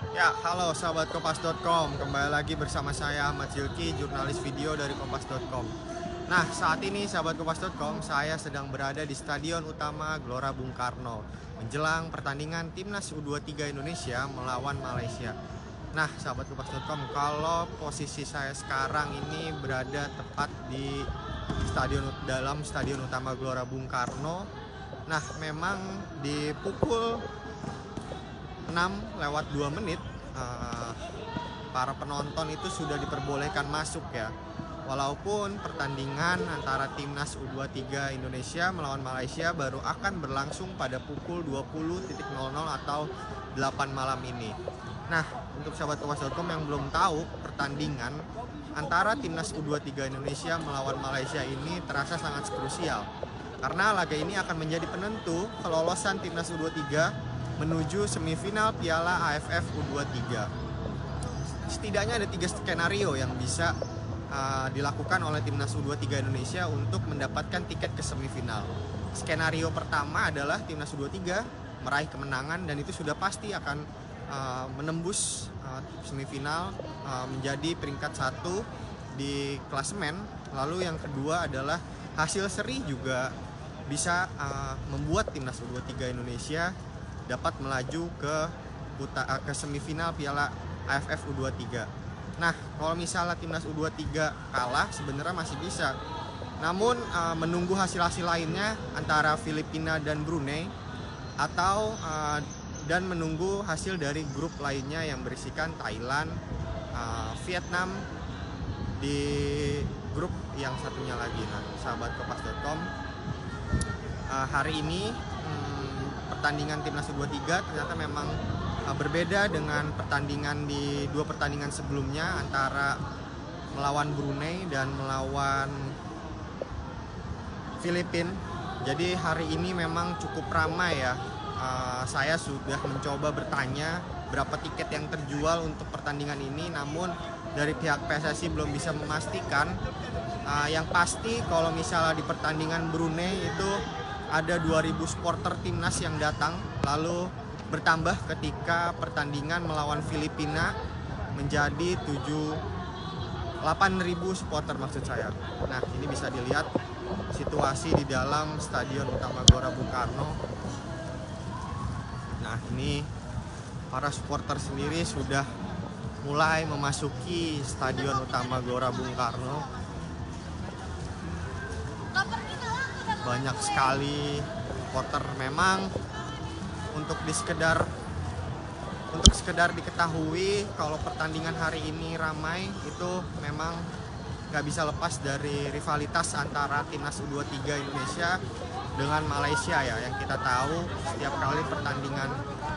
Ya, halo sahabat Kompas.com. Kembali lagi bersama saya Ahmad Zilki, jurnalis video dari Kompas.com. Nah, saat ini sahabat Kompas.com, saya sedang berada di Stadion Utama Gelora Bung Karno menjelang pertandingan Timnas U23 Indonesia melawan Malaysia. Nah, sahabat Kompas.com, kalau posisi saya sekarang ini berada tepat di dalam Stadion Utama Gelora Bung Karno. Nah, memang di pukul 6:02 para penonton itu sudah diperbolehkan masuk ya. Walaupun pertandingan antara Timnas U23 Indonesia melawan Malaysia baru akan berlangsung pada pukul 20.00 atau 8 malam ini. Nah, untuk sahabat Kompas.com yang belum tahu, pertandingan antara Timnas U23 Indonesia melawan Malaysia ini terasa sangat krusial. Karena laga ini akan menjadi penentu kelolosan Timnas U23 menuju semifinal Piala AFF U23. Setidaknya ada 3 skenario yang bisa dilakukan oleh Timnas U23 Indonesia untuk mendapatkan tiket ke semifinal. Skenario pertama adalah Timnas U23 meraih kemenangan dan itu sudah pasti akan menembus semifinal, menjadi peringkat 1 di klasemen. Lalu yang kedua adalah hasil seri juga bisa membuat Timnas U23 Indonesia dapat melaju ke semifinal Piala AFF U23. Nah, kalau misalnya Timnas U23 kalah sebenarnya masih bisa. Namun menunggu hasil-hasil lainnya antara Filipina dan Brunei atau dan menunggu hasil dari grup lainnya yang berisikan Thailand, Vietnam di grup yang satunya lagi. Nah, sahabat Kompas.com, hari ini pertandingan Timnas U23 ternyata memang berbeda dengan pertandingan di 2 pertandingan sebelumnya antara melawan Brunei dan melawan Filipina. Jadi hari ini memang cukup ramai ya. Saya sudah mencoba bertanya berapa tiket yang terjual untuk pertandingan ini, namun dari pihak PSSI belum bisa memastikan. Yang pasti kalau misalnya di pertandingan Brunei itu ada 2.000 supporter timnas yang datang, lalu bertambah ketika pertandingan melawan Filipina menjadi 8.000 supporter maksud saya. Nah, ini bisa dilihat situasi di dalam Stadion Utama Gelora Bung Karno. Nah, ini para supporter sendiri sudah mulai memasuki Stadion Utama Gelora Bung Karno. Banyak sekali supporter. Memang untuk sekedar diketahui kalau pertandingan hari ini ramai, itu memang nggak bisa lepas dari rivalitas antara Timnas U23 Indonesia dengan Malaysia ya. Yang kita tahu setiap kali pertandingan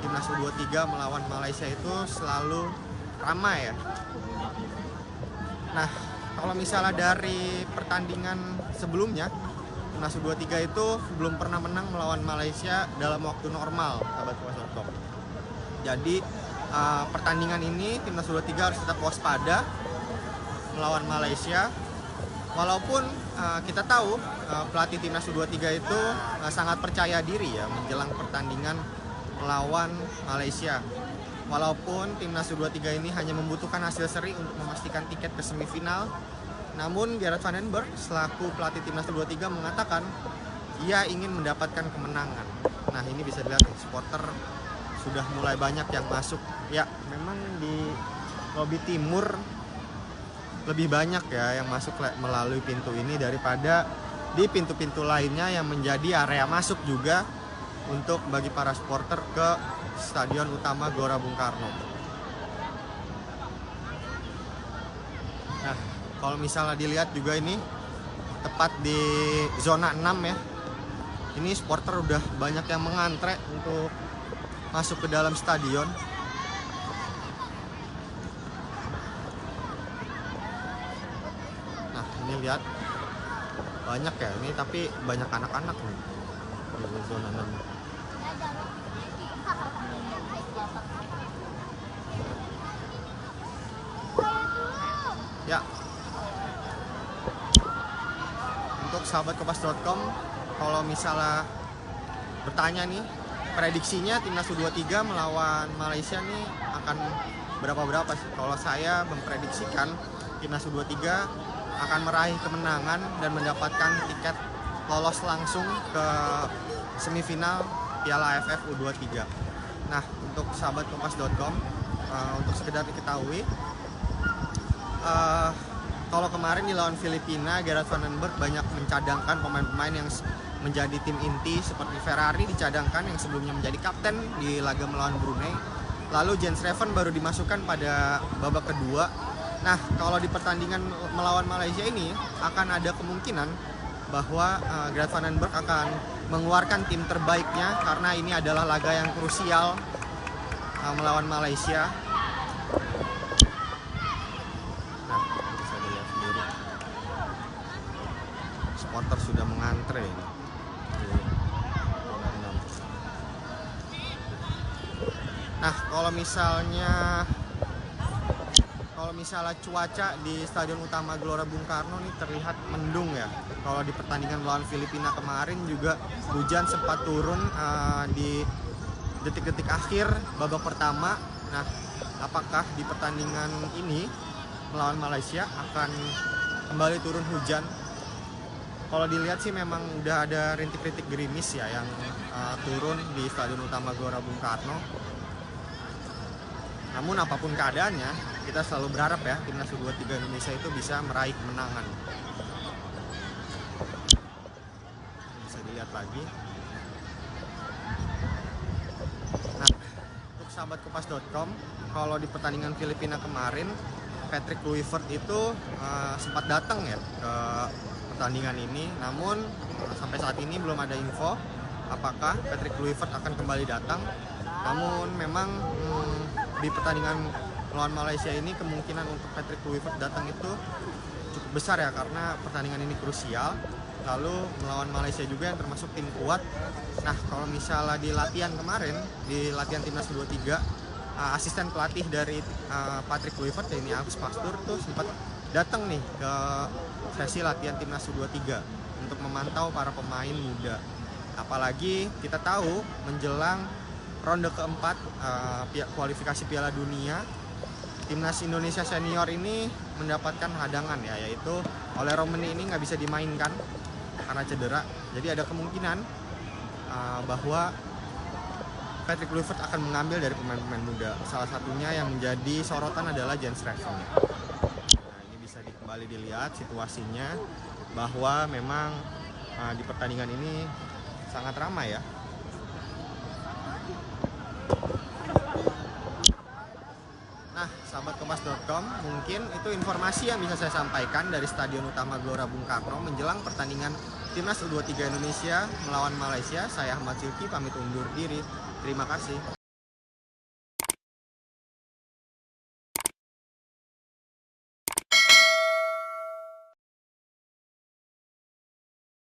Timnas U23 melawan Malaysia itu selalu ramai ya. Nah, kalau misalnya dari pertandingan sebelumnya, Timnas U23 itu belum pernah menang melawan Malaysia dalam waktu normal, sahabat Kompas.com. Jadi pertandingan ini Timnas U23 harus tetap waspada melawan Malaysia. Walaupun kita tahu pelatih Timnas U23 itu sangat percaya diri ya menjelang pertandingan melawan Malaysia. Walaupun Timnas U23 ini hanya membutuhkan hasil seri untuk memastikan tiket ke semifinal, namun Gerard van den Berg selaku pelatih Timnas U23 mengatakan ia ingin mendapatkan kemenangan. Nah, ini bisa dilihat supporter sudah mulai banyak yang masuk. Ya, memang di lobi timur lebih banyak ya yang masuk melalui pintu ini daripada di pintu-pintu lainnya yang menjadi area masuk juga untuk bagi para supporter ke Stadion Utama Gelora Bung Karno. Nah, kalau misalnya dilihat juga ini tepat di zona 6 ya. Ini supporter udah banyak yang mengantre untuk masuk ke dalam stadion. Nah, ini lihat banyak ya ini, tapi banyak anak-anak nih di zona 6. Ya, untuk sahabat Kompas.com, kalau misalnya bertanya nih prediksinya timnas U23 melawan Malaysia nih akan berapa sih? Kalau saya memprediksikan timnas U23 akan meraih kemenangan dan mendapatkan tiket lolos langsung ke semifinal Piala AFF U23. Nah, untuk sahabat kompas.com, untuk sekedar diketahui, kalau kemarin di lawan Filipina, Gerard van den Berg banyak mencadangkan pemain-pemain yang menjadi tim inti, seperti Ferrari dicadangkan yang sebelumnya menjadi kapten di laga melawan Brunei. Lalu Jens Reven baru dimasukkan pada babak kedua. Nah, kalau di pertandingan melawan Malaysia ini akan ada kemungkinan bahwa Gerard van den Berg akan mengeluarkan tim terbaiknya karena ini adalah laga yang krusial melawan Malaysia. Nah, bisa dilihat sendiri, supporter sudah mengantre ini. Nah, kalau misalnya cuaca di Stadion Utama Gelora Bung Karno ini terlihat mendung ya. Kalau di pertandingan melawan Filipina kemarin juga hujan sempat turun di detik-detik akhir babak pertama. Nah, apakah di pertandingan ini melawan Malaysia akan kembali turun hujan? Kalau dilihat sih memang udah ada rintik-rintik gerimis ya yang turun di Stadion Utama Gelora Bung Karno. Namun apapun keadaannya, kita selalu berharap ya timnas U23 Indonesia itu bisa meraih kemenangan. Bisa dilihat lagi. Nah, untuk sahabat kompas.com, kalau di pertandingan Filipina kemarin, Patrick Kluivert itu sempat datang ya ke pertandingan ini. Namun sampai saat ini belum ada info apakah Patrick Kluivert akan kembali datang. Namun memang di pertandingan melawan Malaysia ini kemungkinan untuk Patrick Kluivert datang itu cukup besar ya, karena pertandingan ini krusial. Lalu melawan Malaysia juga yang termasuk tim kuat. Nah, kalau misalnya di latihan kemarin, di latihan timnas U23, asisten pelatih dari Patrick Kluivert, ini Alex Pastoor tuh sempat datang nih ke sesi latihan timnas U23 untuk memantau para pemain muda. Apalagi kita tahu menjelang ronde keempat kualifikasi Piala Dunia, timnas Indonesia senior ini mendapatkan hadangan ya, yaitu Ole Romeni ini nggak bisa dimainkan karena cedera. Jadi ada kemungkinan bahwa Patrick Kluivert akan mengambil dari pemain-pemain muda. Salah satunya yang menjadi sorotan adalah Jens Reven. Nah, ini bisa kembali dilihat situasinya bahwa memang di pertandingan ini sangat ramai ya. Nah, sahabat kompas.com, mungkin itu informasi yang bisa saya sampaikan dari Stadion Utama Gelora Bung Karno menjelang pertandingan timnas U23 Indonesia melawan Malaysia. Saya Ahmad Silki pamit undur diri. Terima kasih.